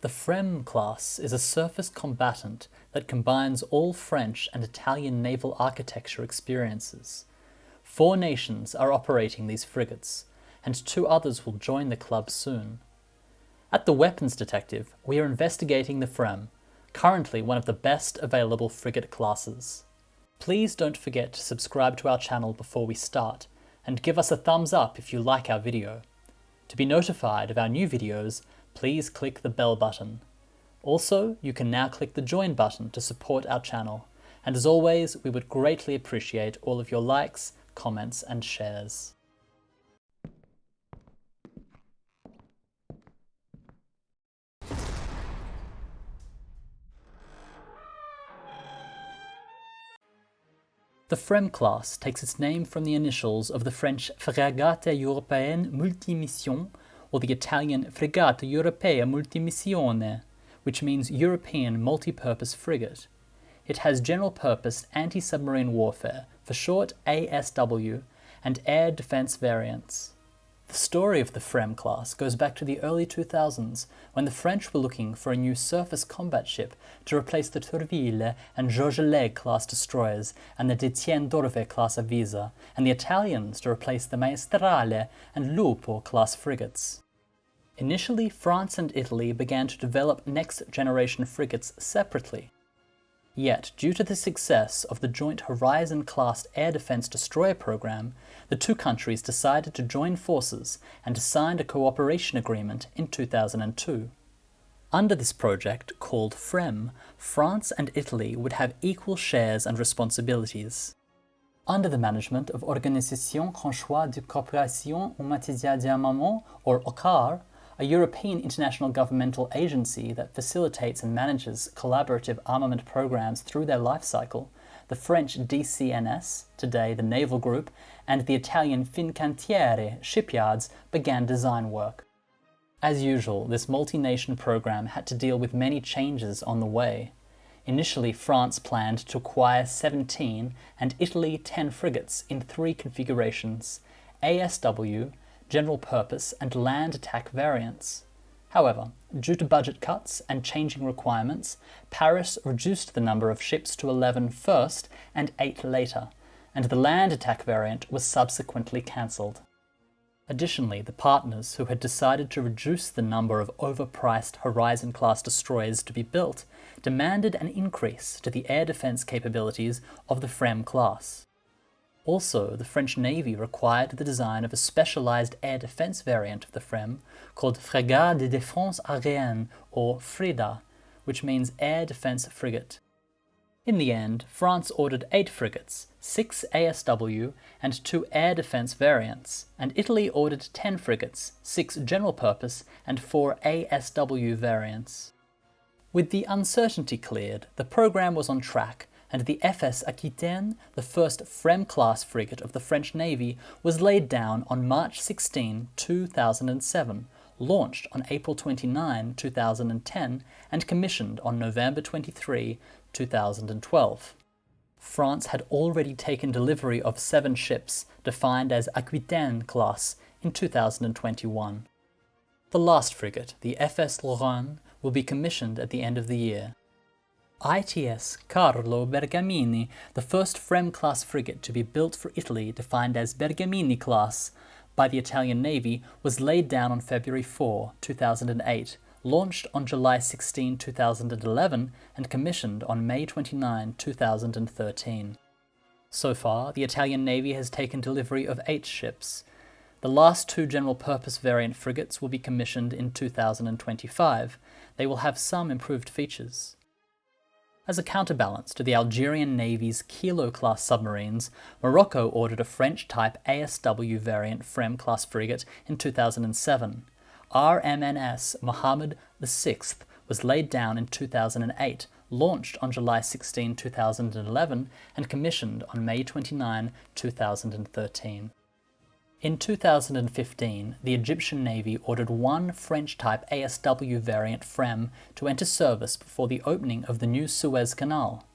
The FREMM-class is a surface combatant that combines all French and Italian naval architecture experiences. 4 nations are operating these frigates, and 2 others will join the club soon. At the Weapons Detective, we are investigating the FREMM, currently one of the best available frigate classes. Please don't forget to subscribe to our channel before we start, and give us a thumbs up if you like our video. To be notified of our new videos, please click the bell button. Also, you can now click the join button to support our channel, and as always, we would greatly appreciate all of your likes, comments and shares. The FREMM class takes its name from the initials of the French Frégate Européenne Multimission or the Italian Frigate Europea Multimissione, which means European Multi-Purpose Frigate. It has general-purpose anti-submarine warfare, for short ASW, and air defense variants. The story of the FREMM class goes back to the early 2000s, when the French were looking for a new surface combat ship to replace the Tourville and Georges-Leg-class destroyers and the d'Etienne-d'Orvet-class Avisa, and the Italians to replace the Maestrale and Lupo-class frigates. Initially, France and Italy began to develop next-generation frigates separately. Yet, due to the success of the joint Horizon-class air defense destroyer program, the 2 countries decided to join forces and signed a cooperation agreement in 2002. Under this project, called FREMM, France and Italy would have equal shares and responsibilities. Under the management of Organisation Française de Coopération en matière d'armement, or OCCAR, a European international governmental agency that facilitates and manages collaborative armament programs through their life cycle, the French DCNS, today the Naval Group, and the Italian Fincantieri shipyards began design work. As usual, this multi-nation program had to deal with many changes on the way. Initially, France planned to acquire 17 and Italy 10 frigates in 3 configurations: ASW, general purpose and land attack variants. However, due to budget cuts and changing requirements, Paris reduced the number of ships to 11 first and 8 later, and the land attack variant was subsequently cancelled. Additionally, the partners who had decided to reduce the number of overpriced Horizon-class destroyers to be built demanded an increase to the air defense capabilities of the FREMM class. Also, the French Navy required the design of a specialized air defense variant of the FREMM called Frégate de Défense Aérienne, or FRIDA, which means Air Defense Frigate. In the end, France ordered 8 frigates, 6 ASW and 2 air defense variants, and Italy ordered 10 frigates, 6 general purpose and 4 ASW variants. With the uncertainty cleared, the program was on track, and the FS Aquitaine, the first FREMM-class frigate of the French Navy, was laid down on March 16, 2007, launched on April 29, 2010, and commissioned on November 23, 2012. France had already taken delivery of 7 ships, defined as Aquitaine-class, in 2021. The last frigate, the FS Lorraine, will be commissioned at the end of the year. ITS Carlo Bergamini, the first FREMM-class frigate to be built for Italy, defined as Bergamini-class by the Italian Navy, was laid down on February 4, 2008, launched on July 16, 2011, and commissioned on May 29, 2013. So far, the Italian Navy has taken delivery of 8 ships. The last 2 general-purpose variant frigates will be commissioned in 2025. They will have some improved features. As a counterbalance to the Algerian Navy's Kilo-class submarines, Morocco ordered a French-type ASW variant FREMM-class frigate in 2007. RMNS Mohammed VI was laid down in 2008, launched on July 16, 2011, and commissioned on May 29, 2013. In 2015, the Egyptian Navy ordered 1 French-type ASW variant FREMM to enter service before the opening of the new Suez Canal.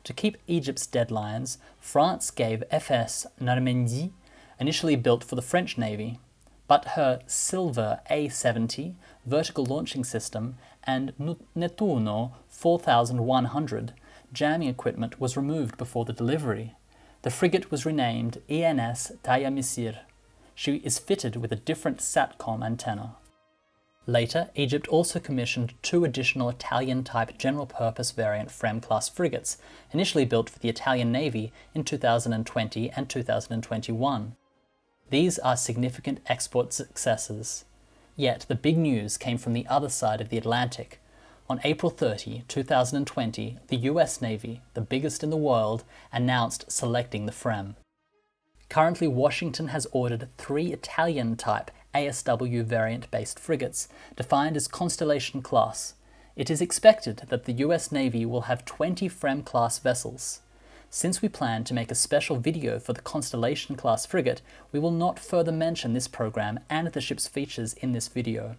To keep Egypt's deadlines, France gave FS Narmendi, initially built for the French Navy. but her silver A70 vertical launching system and Nettuno 4100 jamming equipment was removed before the delivery. The frigate was renamed ENS Tayamissir. She is fitted with a different SATCOM antenna. Later, Egypt also commissioned 2 additional Italian-type general-purpose variant FREMM-class frigates, initially built for the Italian Navy in 2020 and 2021. These are significant export successes. Yet the big news came from the other side of the Atlantic. On April 30, 2020, the US Navy, the biggest in the world, announced selecting the FREMM. Currently, Washington has ordered 3 Italian-type ASW variant-based frigates, defined as Constellation-class. It is expected that the US Navy will have 20 FREMM-class vessels. Since we plan to make a special video for the Constellation-class frigate, we will not further mention this program and the ship's features in this video.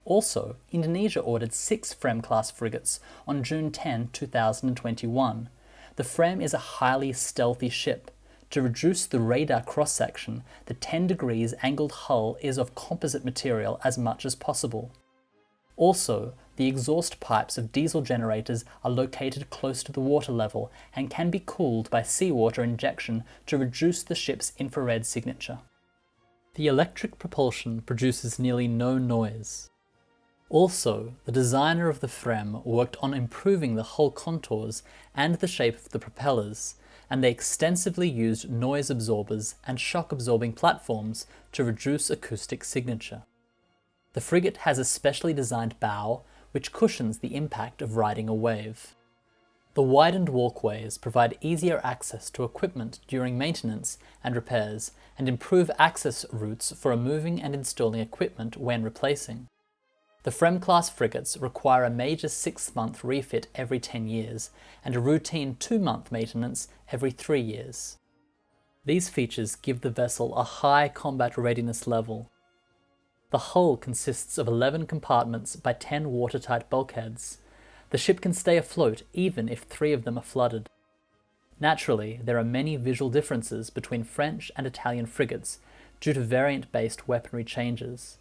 Also, Indonesia ordered 6 FREMM-class frigates on June 10, 2021. The FREMM is a highly stealthy ship. To reduce the radar cross-section, the 10 degrees angled hull is of composite material as much as possible. Also, the exhaust pipes of diesel generators are located close to the water level and can be cooled by seawater injection to reduce the ship's infrared signature. The electric propulsion produces nearly no noise. Also, the designer of the FREMM worked on improving the hull contours and the shape of the propellers, and they extensively used noise absorbers and shock-absorbing platforms to reduce acoustic signature. The frigate has a specially designed bow, which cushions the impact of riding a wave. The widened walkways provide easier access to equipment during maintenance and repairs, and improve access routes for removing and installing equipment when replacing. The FREMM-class frigates require a major 6-month refit every 10 years and a routine 2-month maintenance every 3 years. These features give the vessel a high combat readiness level. The hull consists of 11 compartments by 10 watertight bulkheads. The ship can stay afloat even if 3 of them are flooded. Naturally, there are many visual differences between French and Italian frigates due to variant-based weaponry changes.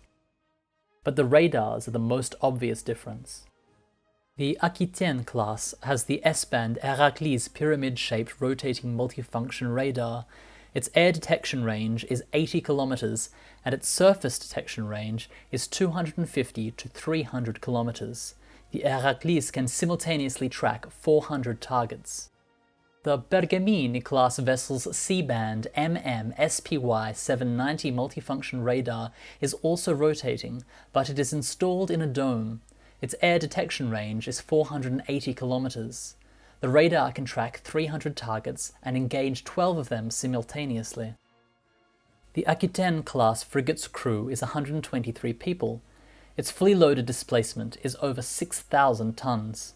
But the radars are the most obvious difference. The Aquitaine-class has the S-band Heracles pyramid-shaped rotating multifunction radar. Its air detection range is 80 kilometers, and its surface detection range is 250 to 300 kilometers. The Heracles can simultaneously track 400 targets. The Bergamini-class vessel's C-band MM-SPY-790 multifunction radar is also rotating, but it is installed in a dome. Its air detection range is 480 kilometers. The radar can track 300 targets and engage 12 of them simultaneously. The Aquitaine-class frigate's crew is 123 people. Its fully loaded displacement is over 6,000 tons.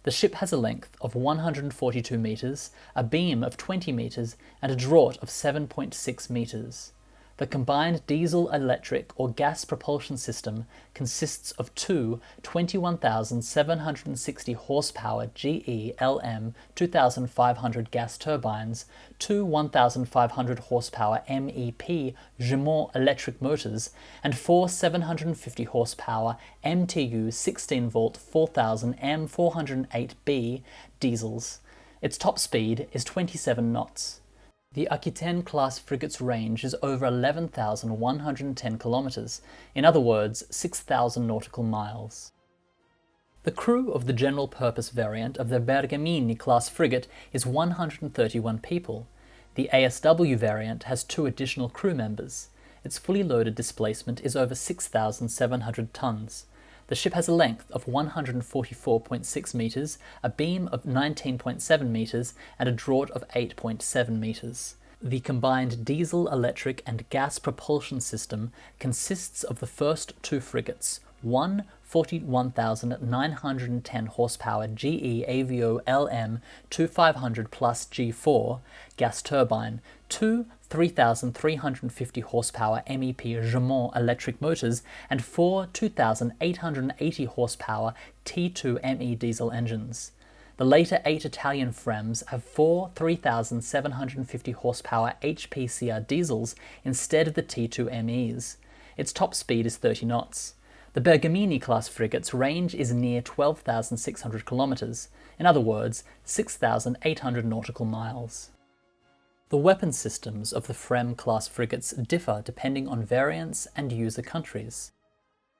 The ship has a length of 142 meters, a beam of 20 meters, and a draught of 7.6 meters. The combined diesel-electric or gas propulsion system consists of 2 21,760 horsepower GE LM 2500 gas turbines, 2 1,500 horsepower MEP Gemont electric motors, and 4 750 horsepower MTU 16-volt 4000 M408B diesels. Its top speed is 27 knots. The Aquitaine-class frigate's range is over 11,110 kilometers, in other words, 6,000 nautical miles. The crew of the general-purpose variant of the Bergamini-class frigate is 131 people. The ASW variant has 2 additional crew members. Its fully loaded displacement is over 6,700 tons. The ship has a length of 144.6 meters, a beam of 19.7 meters, and a draught of 8.7 meters. The combined diesel, electric, and gas propulsion system consists of the first 2 frigates, one 41,910 horsepower GE Avio LM 2500 plus G4 gas turbine, 2 3,350 horsepower MEP Gemont electric motors, and 4 2,880 horsepower T2ME diesel engines. The later 8 Italian FREMMs have 4 3,750 horsepower HPCR diesels instead of the T2MEs. Its top speed is 30 knots. The Bergamini-class frigate's range is near 12,600 kilometers, in other words, 6,800 nautical miles. The weapon systems of the FREMM-class frigates differ depending on variants and user countries.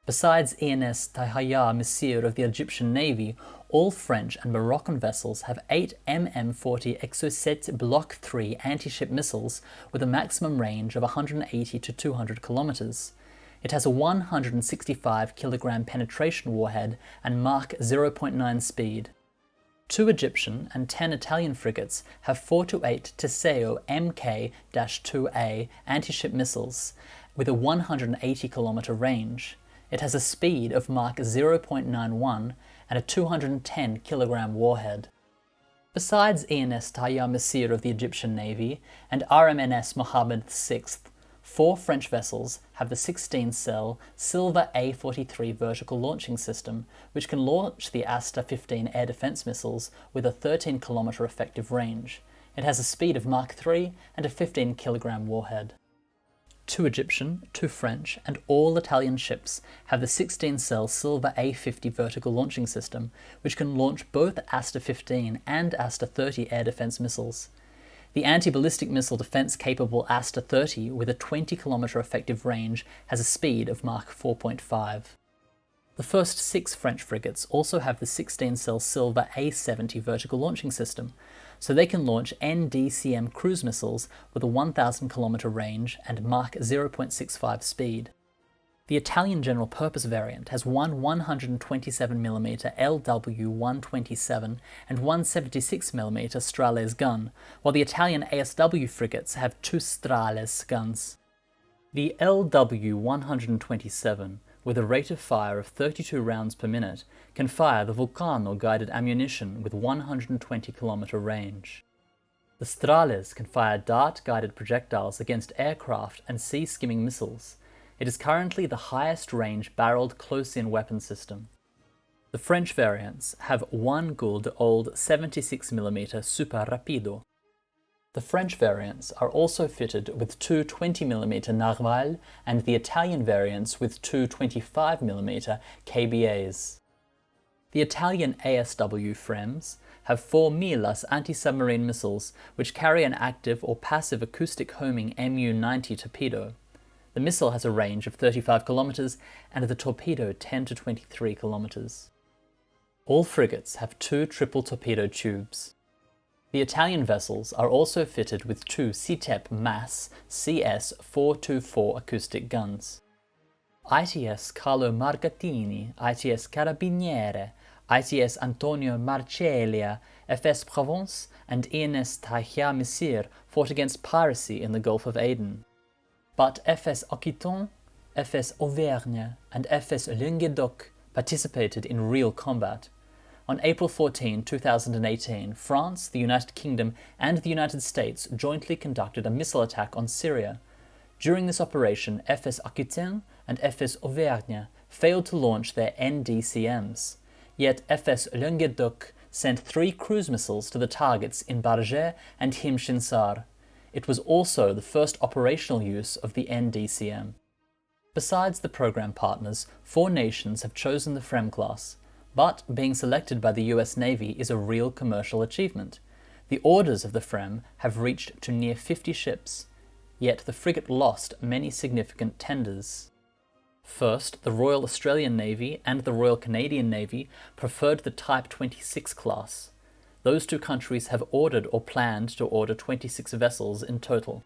Besides ENS Tahaya Missir of the Egyptian Navy, all French and Moroccan vessels have 8 MM40 Exocet Block 3 anti-ship missiles with a maximum range of 180 to 200 kilometers. It has a 165 kg penetration warhead and Mach 0.9 speed. 2 Egyptian and 10 Italian frigates have 4 to 8 Teseo Mk-2 anti-ship missiles with a 180 km range. It has a speed of Mach 0.91 and a 210 kg warhead. Besides ENS Tahya Missir of the Egyptian Navy and RMNS Mohammed VI, 4 French vessels have the 16-cell Silver A43 vertical launching system, which can launch the Aster 15 air defense missiles with a 13 km effective range. It has a speed of Mach 3 and a 15 kg warhead. 2 Egyptian, 2 French, and all Italian ships have the 16-cell Silver A50 vertical launching system, which can launch both Aster 15 and Aster 30 air defense missiles. The anti-ballistic missile defense-capable Aster 30 with a 20 km effective range has a speed of Mach 4.5. The first 6 French frigates also have the 16-cell Silver A70 vertical launching system, so they can launch MdCN cruise missiles with a 1,000 km range and Mach 0.65 speed. The Italian general-purpose variant has one 127mm LW-127 and one 76mm Strales gun, while the Italian ASW frigates have 2 Strales guns. The LW-127, with a rate of fire of 32 rounds per minute, can fire the Vulcano-guided ammunition with 120 km range. The Strales can fire dart-guided projectiles against aircraft and sea-skimming missiles. It is currently the highest-range barreled close-in weapon system. The French variants have one good old 76mm Super Rapido. The French variants are also fitted with 2 20mm Narwhal and the Italian variants with 2 25mm KBAs. The Italian ASW FREMMs have 4 MILAS anti-submarine missiles which carry an active or passive acoustic homing Mu-90 torpedo. The missile has a range of 35 km and the torpedo 10 to 23 km. All frigates have 2 triple torpedo tubes. The Italian vessels are also fitted with 2 CTEP MAS CS-424 acoustic guns. ITS Carlo Margattini, ITS Carabiniere, ITS Antonio Marceglia, FS Provence, and ENS Tahya Missir fought against piracy in the Gulf of Aden. But FS Aquitaine, FS Auvergne, and FS Languedoc participated in real combat. On April 14, 2018, France, the United Kingdom, and the United States jointly conducted a missile attack on Syria. During this operation, FS Aquitaine and FS Auvergne failed to launch their MdCNs, yet FS Languedoc sent 3 cruise missiles to the targets in Barger and Himchinsar. It was also the first operational use of the MdCN. Besides the program partners, 4 nations have chosen the FREMM-class, but being selected by the U.S. Navy is a real commercial achievement. The orders of the FREMM have reached to near 50 ships, yet the frigate lost many significant tenders. First, the Royal Australian Navy and the Royal Canadian Navy preferred the Type 26 class. Those 2 countries have ordered or planned to order 26 vessels in total.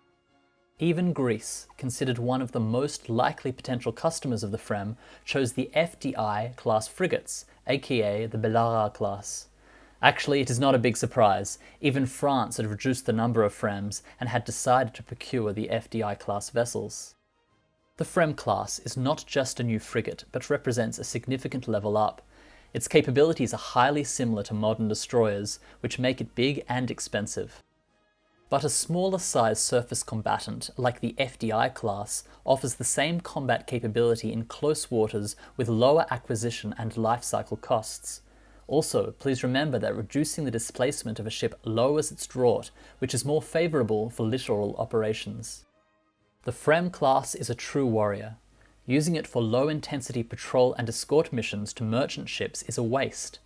Even Greece, considered one of the most likely potential customers of the FREMM, chose the FDI-class frigates, a.k.a. the Belara-class. Actually, it is not a big surprise. Even France had reduced the number of FREMMs and had decided to procure the FDI-class vessels. The FREMM-class is not just a new frigate, but represents a significant level up. Its capabilities are highly similar to modern destroyers, which make it big and expensive. But a smaller size surface combatant, like the FDI class, offers the same combat capability in close waters with lower acquisition and life cycle costs. Also, please remember that reducing the displacement of a ship lowers its draught, which is more favourable for littoral operations. The FREMM-class is a true warrior. Using it for low-intensity patrol and escort missions to merchant ships is a waste.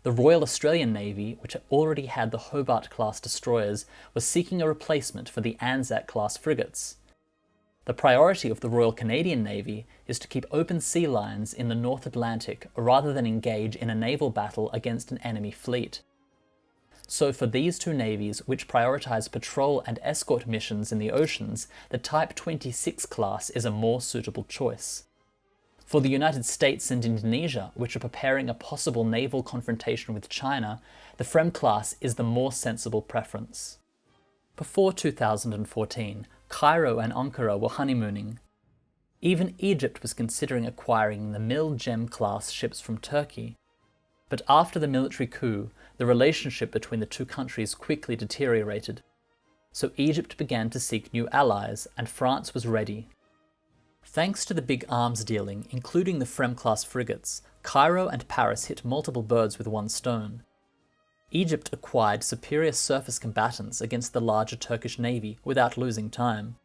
The Royal Australian Navy, which already had the Hobart-class destroyers, was seeking a replacement for the Anzac-class frigates. The priority of the Royal Canadian Navy is to keep open sea lines in the North Atlantic rather than engage in a naval battle against an enemy fleet. So for these two navies, which prioritize patrol and escort missions in the oceans, the Type 26 class is a more suitable choice. For the United States and Indonesia, which are preparing a possible naval confrontation with China, the FREMM-class is the more sensible preference. Before 2014, Cairo and Ankara were honeymooning. Even Egypt was considering acquiring the MILAS-class ships from Turkey. But after the military coup, the relationship between the two countries quickly deteriorated. So Egypt began to seek new allies, and France was ready. Thanks to the big arms dealing, including the FREMM-class frigates, Cairo and Paris hit multiple birds with one stone. Egypt acquired superior surface combatants against the larger Turkish navy without losing time.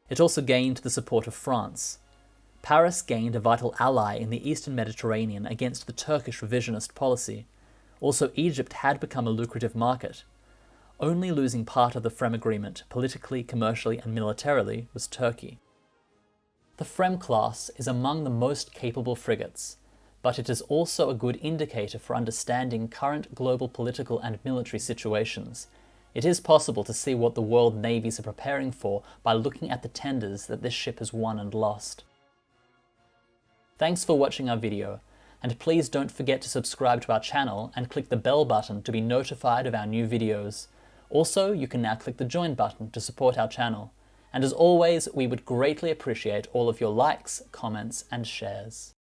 It also gained the support of France. Paris gained a vital ally in the Eastern Mediterranean against the Turkish revisionist policy. Also, Egypt had become a lucrative market. Only losing part of the FREMM agreement, politically, commercially, and militarily, was Turkey. The FREMM-class is among the most capable frigates, but it is also a good indicator for understanding current global political and military situations. It is possible to see what the world navies are preparing for by looking at the tenders that this ship has won and lost. Thanks for watching our video, and please don't forget to subscribe to our channel and click the bell button to be notified of our new videos. Also, you can now click the join button to support our channel. And as always, we would greatly appreciate all of your likes, comments, and shares.